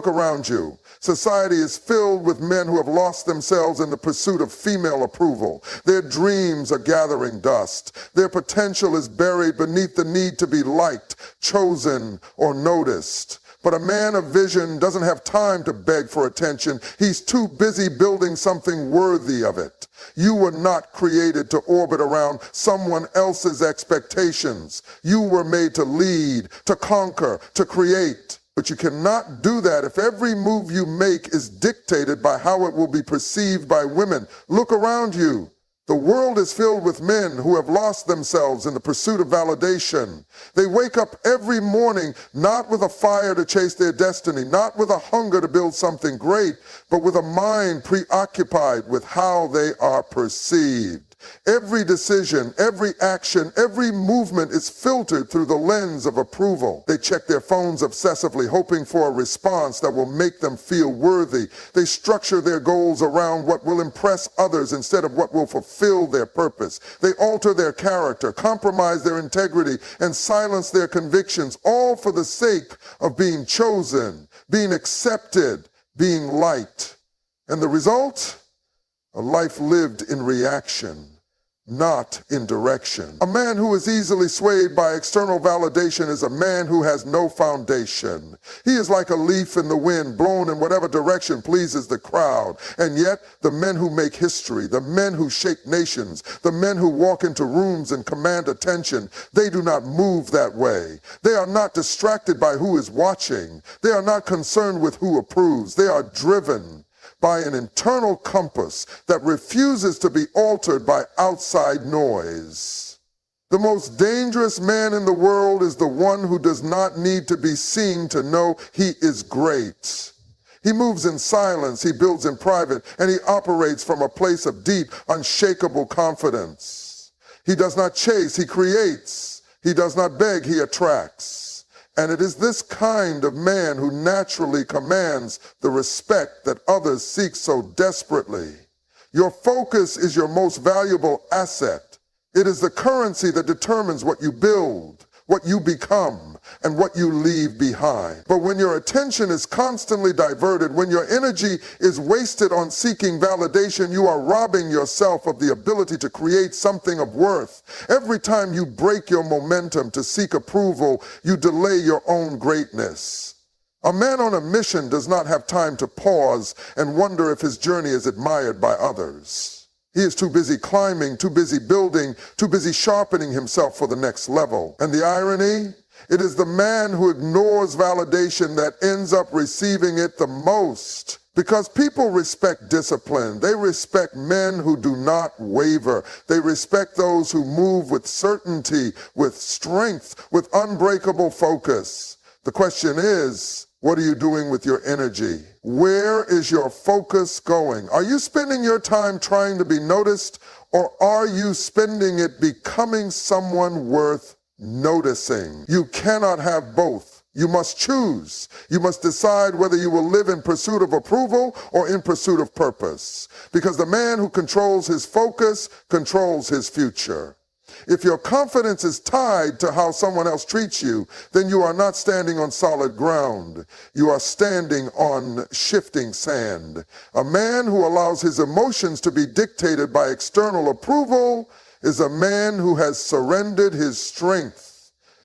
Look around you. Society is filled with men who have lost themselves in the pursuit of female approval. Their dreams are gathering dust. Their potential is buried beneath the need to be liked, chosen, or noticed. But a man of vision doesn't have time to beg for attention. He's too busy building something worthy of it. You were not created to orbit around someone else's expectations. You were made to lead, to conquer, to create. But you cannot do that if every move you make is dictated by how it will be perceived by women. Look around you. The world is filled with men who have lost themselves in the pursuit of validation. They wake up every morning not with a fire to chase their destiny, not with a hunger to build something great, but with a mind preoccupied with how they are perceived. Every decision, every action, every movement is filtered through the lens of approval. They check their phones obsessively, hoping for a response that will make them feel worthy. They structure their goals around what will impress others instead of what will fulfill their purpose. They alter their character, compromise their integrity, and silence their convictions, all for the sake of being chosen, being accepted, being liked. And the result? A life lived in reaction, not in direction. A man who is easily swayed by external validation is a man who has no foundation. He is like a leaf in the wind, blown in whatever direction pleases the crowd. And yet, the men who make history, the men who shake nations, the men who walk into rooms and command attention, they do not move that way. They are not distracted by who is watching. They are not concerned with who approves. They are driven by an internal compass that refuses to be altered by outside noise. The most dangerous man in the world is the one who does not need to be seen to know he is great. He moves in silence, he builds in private, and he operates from a place of deep, unshakable confidence. He does not chase, he creates. He does not beg, he attracts. And it is this kind of man who naturally commands the respect that others seek so desperately. Your focus is your most valuable asset. It is the currency that determines what you build, what you become, and what you leave behind. But when your attention is constantly diverted, when your energy is wasted on seeking validation, you are robbing yourself of the ability to create something of worth. Every time you break your momentum to seek approval, you delay your own greatness. A man on a mission does not have time to pause and wonder if his journey is admired by others. He is too busy climbing, too busy building, too busy sharpening himself for the next level. And the irony? It is the man who ignores validation that ends up receiving it the most. Because people respect discipline. They respect men who do not waver. They respect those who move with certainty, with strength, with unbreakable focus. The question is, what are you doing with your energy? Where is your focus going? Are you spending your time trying to be noticed, or are you spending it becoming someone worth noticing? You cannot have both. You must choose. You must decide whether you will live in pursuit of approval or in pursuit of purpose. Because the man who controls his focus controls his future. If your confidence is tied to how someone else treats you, then you are not standing on solid ground. You are standing on shifting sand. A man who allows his emotions to be dictated by external approval is a man who has surrendered his strength.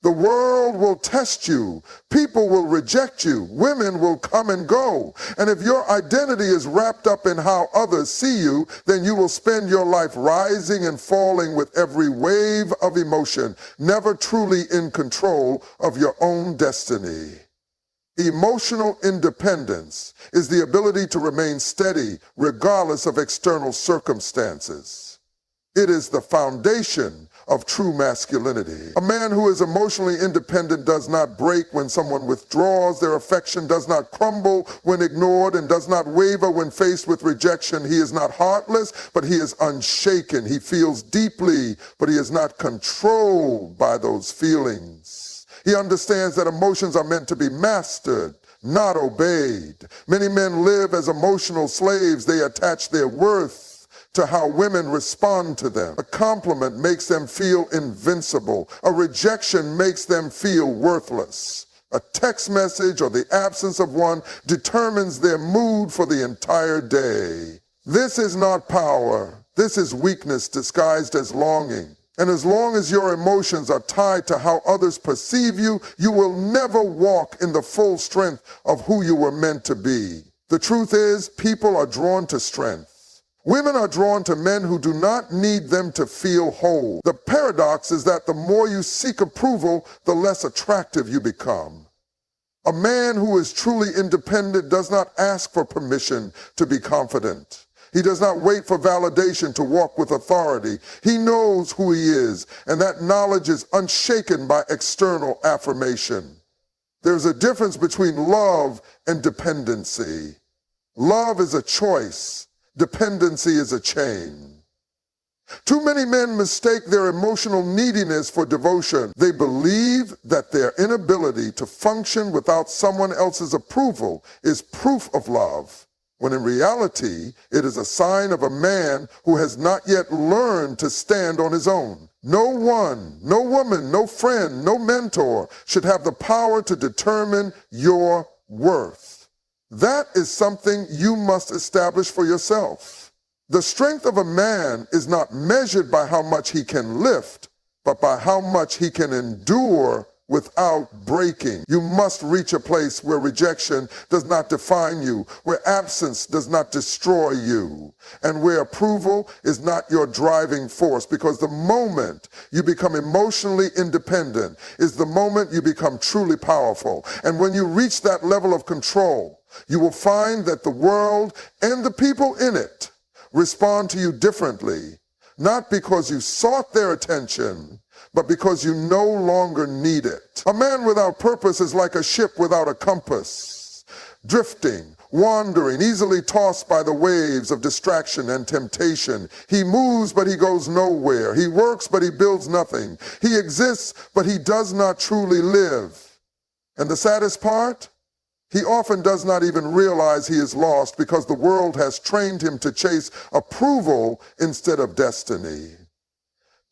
The world will test you. People will reject you. Women will come and go. And if your identity is wrapped up in how others see you, then you will spend your life rising and falling with every wave of emotion, never truly in control of your own destiny. Emotional independence is the ability to remain steady regardless of external circumstances. It is the foundation of true masculinity. A man who is emotionally independent does not break when someone withdraws. Their affection does not crumble when ignored and does not waver when faced with rejection. He is not heartless, but he is unshaken. He feels deeply, but he is not controlled by those feelings. He understands that emotions are meant to be mastered, not obeyed. Many men live as emotional slaves. They attach their worth to how women respond to them. A compliment makes them feel invincible. A rejection makes them feel worthless. A text message or the absence of one determines their mood for the entire day. This is not power. This is weakness disguised as longing. And as long as your emotions are tied to how others perceive you, you will never walk in the full strength of who you were meant to be. The truth is, people are drawn to strength. Women are drawn to men who do not need them to feel whole. The paradox is that the more you seek approval, the less attractive you become. A man who is truly independent does not ask for permission to be confident. He does not wait for validation to walk with authority. He knows who he is, and that knowledge is unshaken by external affirmation. There's a difference between love and dependency. Love is a choice. Dependency is a chain. Too many men mistake their emotional neediness for devotion. They believe that their inability to function without someone else's approval is proof of love, when in reality, it is a sign of a man who has not yet learned to stand on his own. No one, no woman, no friend, no mentor should have the power to determine your worth. That is something you must establish for yourself. The strength of a man is not measured by how much he can lift, but by how much he can endure without breaking. You must reach a place where rejection does not define you, where absence does not destroy you, and where approval is not your driving force, because the moment you become emotionally independent is the moment you become truly powerful. And when you reach that level of control, you will find that the world and the people in it respond to you differently, not because you sought their attention, but because you no longer need it. A man without purpose is like a ship without a compass, drifting, wandering, easily tossed by the waves of distraction and temptation. He moves, but he goes nowhere. He works, but he builds nothing. He exists, but he does not truly live. And the saddest part? He often does not even realize he is lost because the world has trained him to chase approval instead of destiny.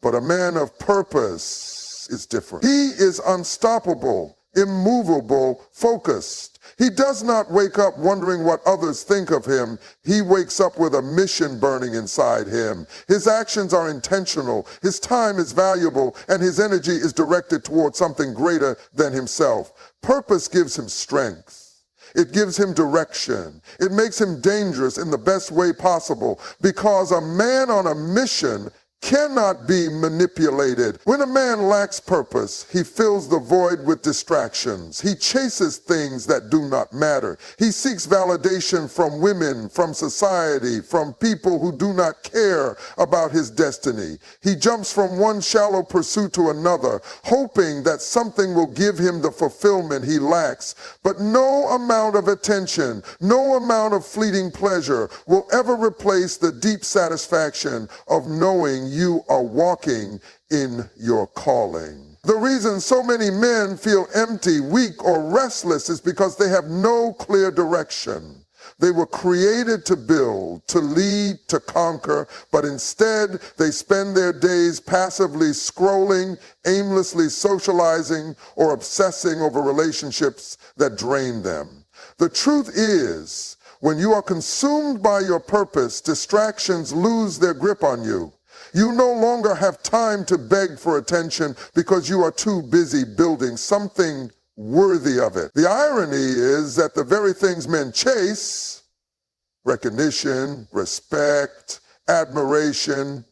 But a man of purpose is different. He is unstoppable, immovable, focused. He does not wake up wondering what others think of him. He wakes up with a mission burning inside him. His actions are intentional, his time is valuable, and his energy is directed towards something greater than himself. Purpose gives him strength. It gives him direction. It makes him dangerous in the best way possible, because a man on a mission cannot be manipulated. When a man lacks purpose, he fills the void with distractions. He chases things that do not matter. He seeks validation from women, from society, from people who do not care about his destiny. He jumps from one shallow pursuit to another, hoping that something will give him the fulfillment he lacks. But no amount of attention, no amount of fleeting pleasure will ever replace the deep satisfaction of knowing you are walking in your calling. The reason so many men feel empty, weak, or restless is because they have no clear direction. They were created to build, to lead, to conquer, but instead they spend their days passively scrolling, aimlessly socializing, or obsessing over relationships that drain them. The truth is, when you are consumed by your purpose, distractions lose their grip on you. You no longer have time to beg for attention because you are too busy building something worthy of it. The irony is that the very things men chase, recognition, respect, admiration,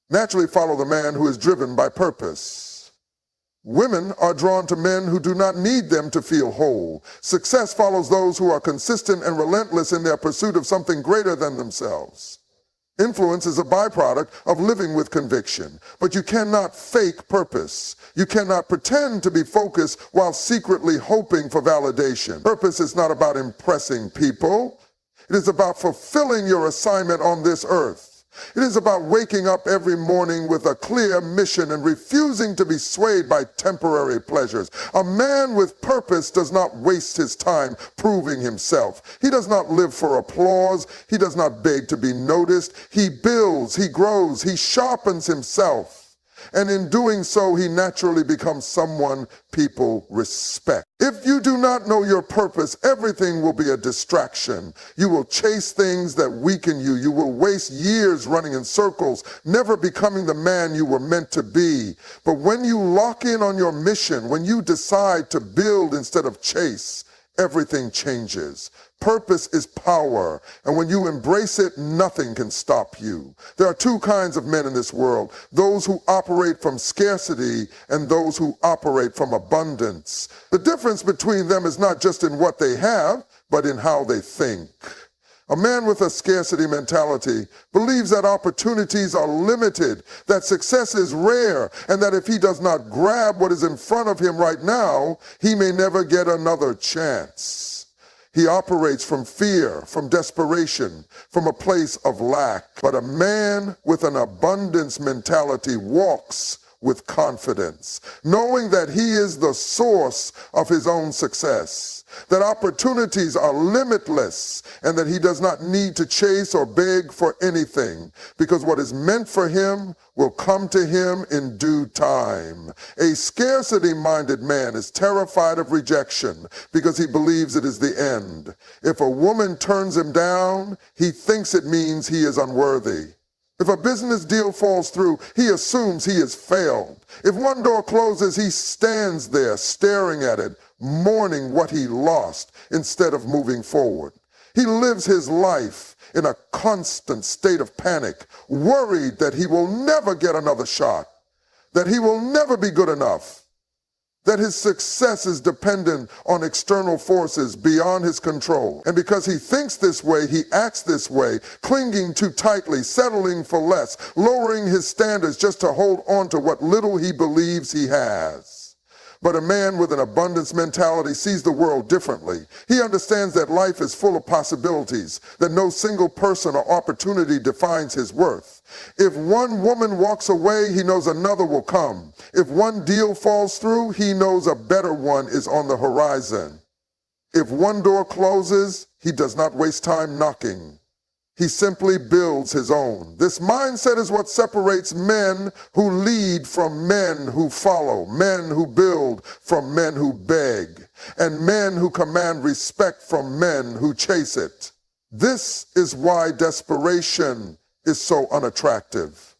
naturally follow the man who is driven by purpose. Women are drawn to men who do not need them to feel whole. Success follows those who are consistent and relentless in their pursuit of something greater than themselves. Influence is a byproduct of living with conviction, but you cannot fake purpose. You cannot pretend to be focused while secretly hoping for validation. Purpose is not about impressing people. It is about fulfilling your assignment on this earth. It is about waking up every morning with a clear mission and refusing to be swayed by temporary pleasures. A man with purpose does not waste his time proving himself. He does not live for applause. He does not beg to be noticed. He builds, he grows, he sharpens himself. And in doing so, he naturally becomes someone people respect. If you do not know your purpose, everything will be a distraction. You will chase things that weaken you. You will waste years running in circles, never becoming the man you were meant to be. But when you lock in on your mission, when you decide to build instead of chase, everything changes. Purpose is power, and when you embrace it, nothing can stop you. There are two kinds of men in this world, those who operate from scarcity and those who operate from abundance. The difference between them is not just in what they have, but in how they think. A man with a scarcity mentality believes that opportunities are limited, that success is rare, and that if he does not grab what is in front of him right now, he may never get another chance. He operates from fear, from desperation, from a place of lack. But a man with an abundance mentality walks with confidence, knowing that he is the source of his own success, that opportunities are limitless, and that he does not need to chase or beg for anything, because what is meant for him will come to him in due time. A scarcity-minded man is terrified of rejection because he believes it is the end. If a woman turns him down, he thinks it means he is unworthy. If a business deal falls through, he assumes he has failed. If one door closes, he stands there staring at it, mourning what he lost instead of moving forward. He lives his life in a constant state of panic, worried that he will never get another shot, that he will never be good enough, that his success is dependent on external forces beyond his control. And because he thinks this way, he acts this way, clinging too tightly, settling for less, lowering his standards just to hold on to what little he believes he has. But a man with an abundance mentality sees the world differently. He understands that life is full of possibilities, that no single person or opportunity defines his worth. If one woman walks away, he knows another will come. If one deal falls through, he knows a better one is on the horizon. If one door closes, he does not waste time knocking. He simply builds his own. This mindset is what separates men who lead from men who follow, men who build from men who beg, and men who command respect from men who chase it. This is why desperation is so unattractive,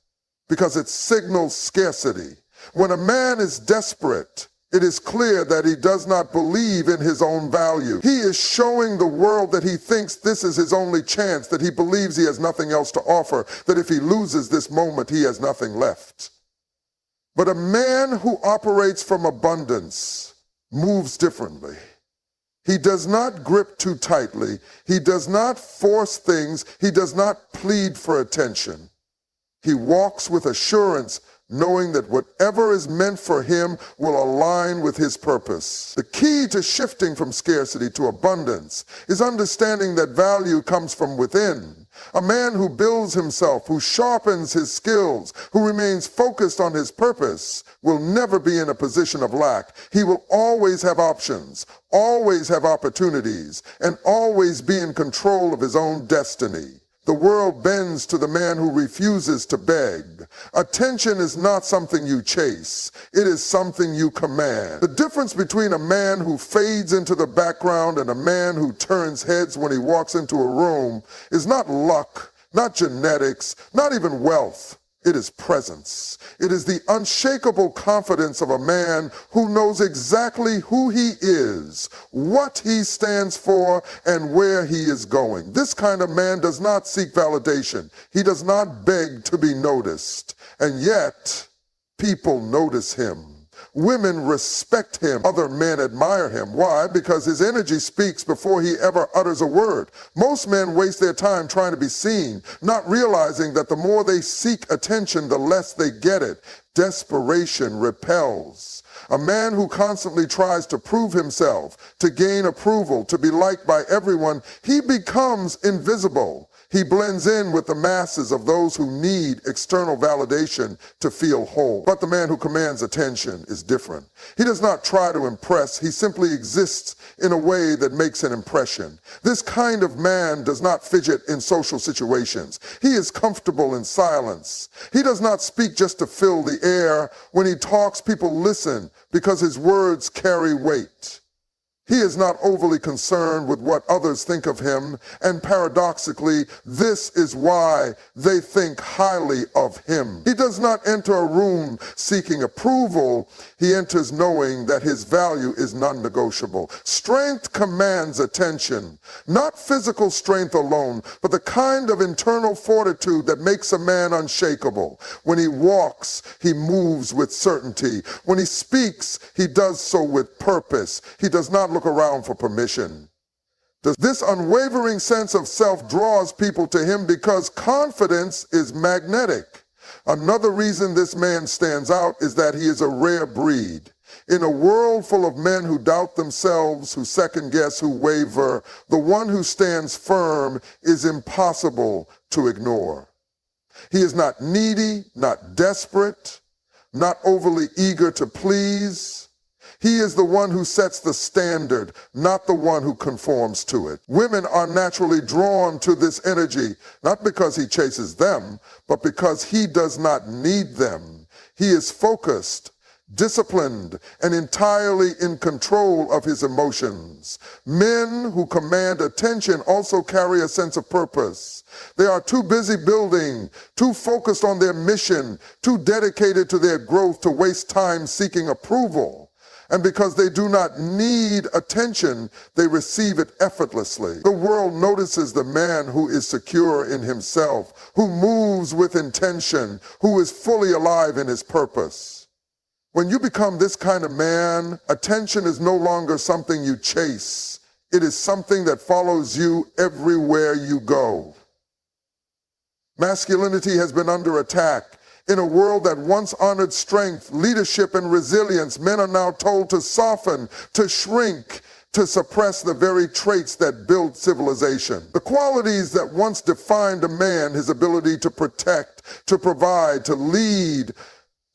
because it signals scarcity. When a man is desperate, it is clear that he does not believe in his own value. He is showing the world that he thinks this is his only chance, that he believes he has nothing else to offer, that if he loses this moment, he has nothing left. But a man who operates from abundance moves differently. He does not grip too tightly. He does not force things. He does not plead for attention. He walks with assurance, knowing that whatever is meant for him will align with his purpose. The key to shifting from scarcity to abundance is understanding that value comes from within. A man who builds himself, who sharpens his skills, who remains focused on his purpose, will never be in a position of lack. He will always have options, always have opportunities, and always be in control of his own destiny. The world bends to the man who refuses to beg. Attention is not something you chase. It is something you command. The difference between a man who fades into the background and a man who turns heads when he walks into a room is not luck, not genetics, not even wealth. It is presence. It is the unshakable confidence of a man who knows exactly who he is, what he stands for, and where he is going. This kind of man does not seek validation. He does not beg to be noticed. And yet, people notice him. Women respect him. Other men admire him. Why? Because his energy speaks before he ever utters a word. Most men waste their time trying to be seen, not realizing that the more they seek attention, the less they get it. Desperation repels. A man who constantly tries to prove himself, to gain approval, to be liked by everyone, he becomes invisible. He blends in with the masses of those who need external validation to feel whole. But the man who commands attention is different. He does not try to impress. He simply exists in a way that makes an impression. This kind of man does not fidget in social situations. He is comfortable in silence. He does not speak just to fill the air. When he talks, people listen because his words carry weight. He is not overly concerned with what others think of him, and paradoxically, this is why they think highly of him. He does not enter a room seeking approval. He enters knowing that his value is non-negotiable. Strength commands attention, not physical strength alone, but the kind of internal fortitude that makes a man unshakable. When he walks, he moves with certainty. When he speaks, he does so with purpose. He does not look around for permission. This unwavering sense of self draws people to him because confidence is magnetic. Another reason this man stands out is that he is a rare breed. In a world full of men who doubt themselves, who second guess, who waver, the one who stands firm is impossible to ignore. He is not needy, not desperate, not overly eager to please. He is the one who sets the standard, not the one who conforms to it. Women are naturally drawn to this energy, not because he chases them, but because he does not need them. He is focused, disciplined, and entirely in control of his emotions. Men who command attention also carry a sense of purpose. They are too busy building, too focused on their mission, too dedicated to their growth to waste time seeking approval. And because they do not need attention, they receive it effortlessly. The world notices the man who is secure in himself, who moves with intention, who is fully alive in his purpose. When you become this kind of man, attention is no longer something you chase. It is something that follows you everywhere you go. Masculinity has been under attack. In a world that once honored strength, leadership, and resilience, men are now told to soften, to shrink, to suppress the very traits that build civilization. The qualities that once defined a man, his ability to protect, to provide, to lead,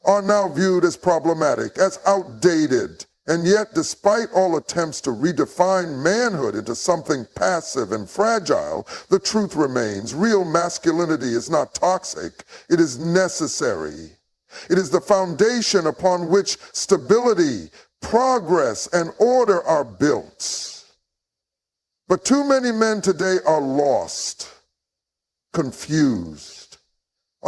are now viewed as problematic, as outdated. And yet, despite all attempts to redefine manhood into something passive and fragile, the truth remains. Real masculinity is not toxic. It is necessary. It is the foundation upon which stability, progress, and order are built. But too many men today are lost, confused.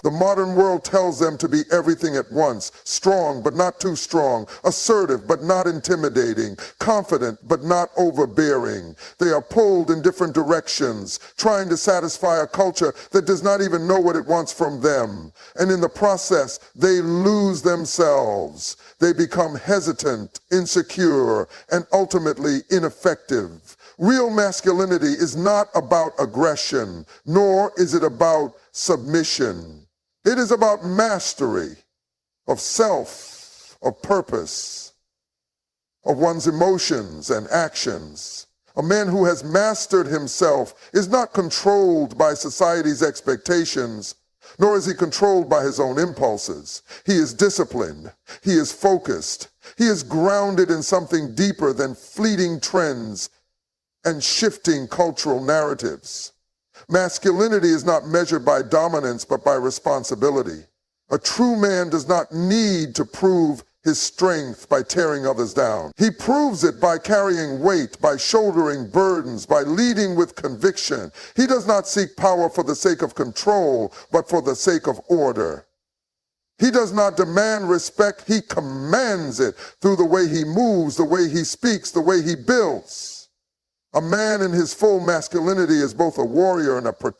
The modern world tells them to be everything at once, strong but not too strong, assertive but not intimidating, confident but not overbearing. They are pulled in different directions, trying to satisfy a culture that does not even know what it wants from them. And in the process, they lose themselves. They become hesitant, insecure, and ultimately ineffective. Real masculinity is not about aggression, nor is it about submission. It is about mastery of self, of purpose, of one's emotions and actions. A man who has mastered himself is not controlled by society's expectations, nor is he controlled by his own impulses. He is disciplined. He is focused. He is grounded in something deeper than fleeting trends and shifting cultural narratives. Masculinity is not measured by dominance, but by responsibility. A true man does not need to prove his strength by tearing others down. He proves it by carrying weight, by shouldering burdens, by leading with conviction. He does not seek power for the sake of control, but for the sake of order. He does not demand respect, he commands it through the way he moves, the way he speaks, the way he builds. A man in his full masculinity is both a warrior and a protector.